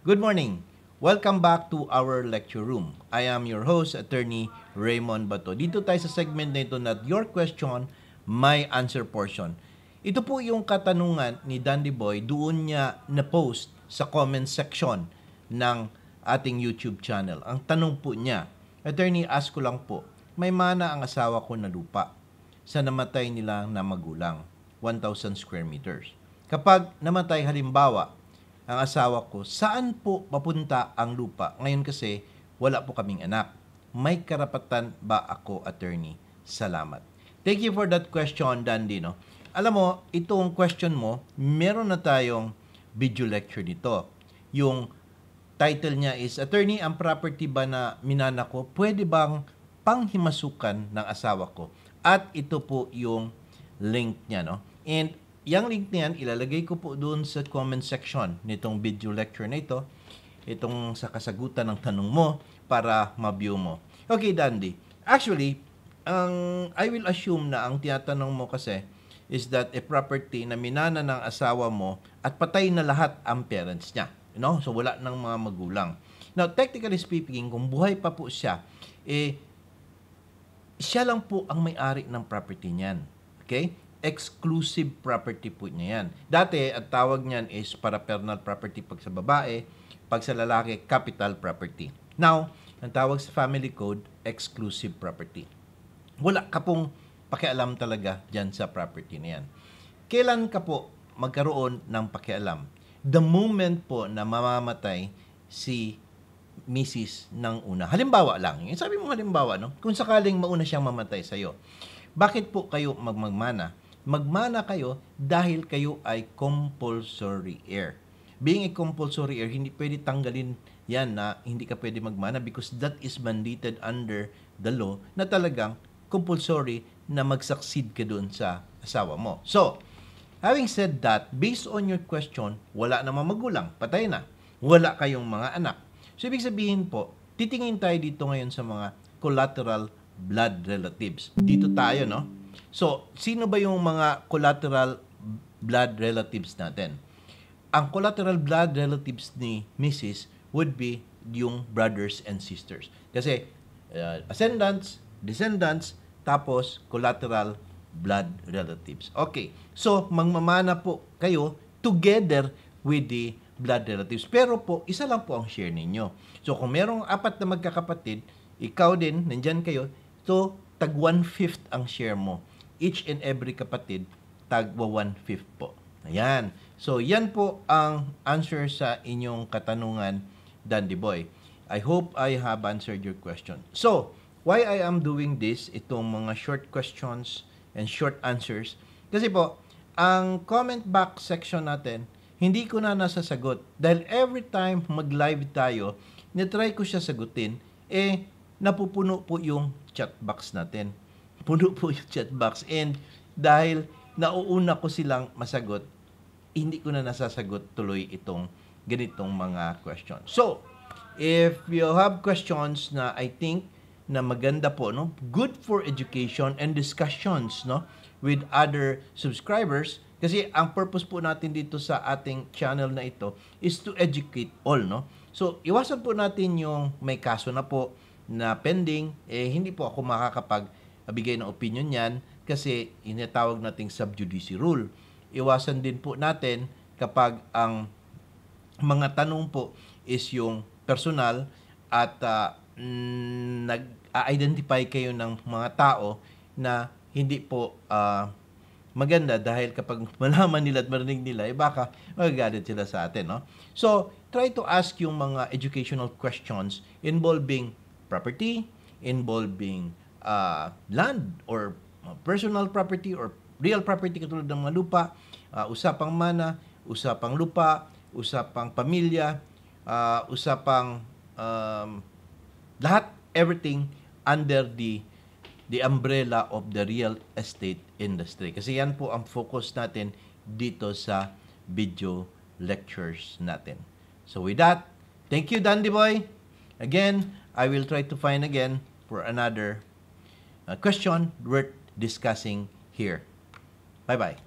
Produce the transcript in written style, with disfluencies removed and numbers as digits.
Good morning. Welcome back to our lecture room. I am your host, Attorney Raymond Bato. Dito tayo sa segment na ito na Your Question, My Answer portion. Ito po yung katanungan ni Dandy Boy doon niya na-post sa comment section ng ating YouTube channel. Ang tanong po niya, Attorney, ask ko lang po, may mana ang asawa ko na lupa sa namatay nila na magulang, 1,000 square meters. Kapag namatay halimbawa, ang asawa ko, saan po papunta ang lupa? Ngayon kasi, wala po kaming anak. May karapatan ba ako, attorney? Salamat. Thank you for that question, Dandy. No? Alam mo, itong question mo, meron na tayong video lecture dito. Yung title niya is, Attorney, ang property ba na minana ko, pwede bang panghimasukan ng asawa ko? At ito po yung link niya. No? And yung link na yan, ilalagay ko po doon sa comment section nitong video lecture na ito. Itong sa kasagutan ng tanong mo para ma-view mo. Okay, Dandy. Actually, I will assume na ang tinatanong mo kasi is that a property na minana ng asawa mo at patay na lahat ang parents niya. You know? So, wala ng mga magulang. Now, technically speaking, kung buhay pa po siya, siya lang po ang may-ari ng property niyan. Okay? Exclusive property po niya yan. Dati, ang tawag niyan is para-personal property pag sa babae, pag sa lalaki, capital property. Now, ang tawag sa family code, exclusive property. Wala ka pong pakialam talaga dyan sa property na yan. Kailan ka po magkaroon ng pakialam? The moment po na mamamatay si Mrs. ng una. Halimbawa lang. Yung sabi mo halimbawa, no? Kung sakaling mauna siyang mamatay sa'yo, bakit po kayo magmana? Magmana kayo dahil kayo ay compulsory heir. Being a compulsory heir, hindi pwede tanggalin yan na hindi ka pwede magmana because that is mandated under the law na talagang compulsory na mag-succeed ka doon sa asawa mo. So, having said that, based on your question, wala namang magulang, patay na. Wala kayong mga anak. So, ibig sabihin po, titingin tayo dito ngayon sa mga collateral blood relatives. Dito tayo, no? So, sino ba yung mga collateral blood relatives natin? Ang collateral blood relatives ni Mrs. would be yung brothers and sisters. Kasi, ascendants, descendants, tapos collateral blood relatives. Okay. So, magmamana po kayo together with the blood relatives. Pero po, isa lang po ang share ninyo. So, kung merong 4 na magkakapatid, ikaw din, nandyan kayo, so, tag 1/5 ang share mo. Each and every kapatid, tag 1/5 po. Ayan. So, yan po ang answer sa inyong katanungan, Dandy Boy. I hope I have answered your question. So, why I am doing this, itong mga short questions and short answers, kasi po, ang comment box section natin, hindi ko na nasasagot. Dahil every time mag-live tayo, nitry ko siya sagutin, napupuno po yung chat box natin. Puno po yung chat box. And dahil nauuna ko silang masagot, hindi ko na nasasagot tuloy itong ganitong mga questions. So, if you have questions na I think na maganda po, no? Good for education and discussions, no? With other subscribers. Kasi ang purpose po natin dito sa ating channel na ito is to educate all, no? So, iwasan po natin yung may kaso na po na pending, hindi po ako makakapagbigay ng opinion yan kasi inatawag nating sub judice rule. Iwasan din po natin kapag ang mga tanong po is yung personal at nag-identify kayo ng mga tao na hindi po maganda dahil kapag malaman nila at marinig nila, baka magagalit sila sa atin, no? So, try to ask yung mga educational questions involving property, involving land or personal property or real property katulad ng mga lupa, usapang mana, usapang lupa, usapang pamilya, usapang lahat, everything under the umbrella of the real estate industry. Kasi yan po ang focus natin dito sa video lectures natin. So with that, thank you, Dandy Boy. Again, I will try to find again for another question worth discussing here. Bye-bye.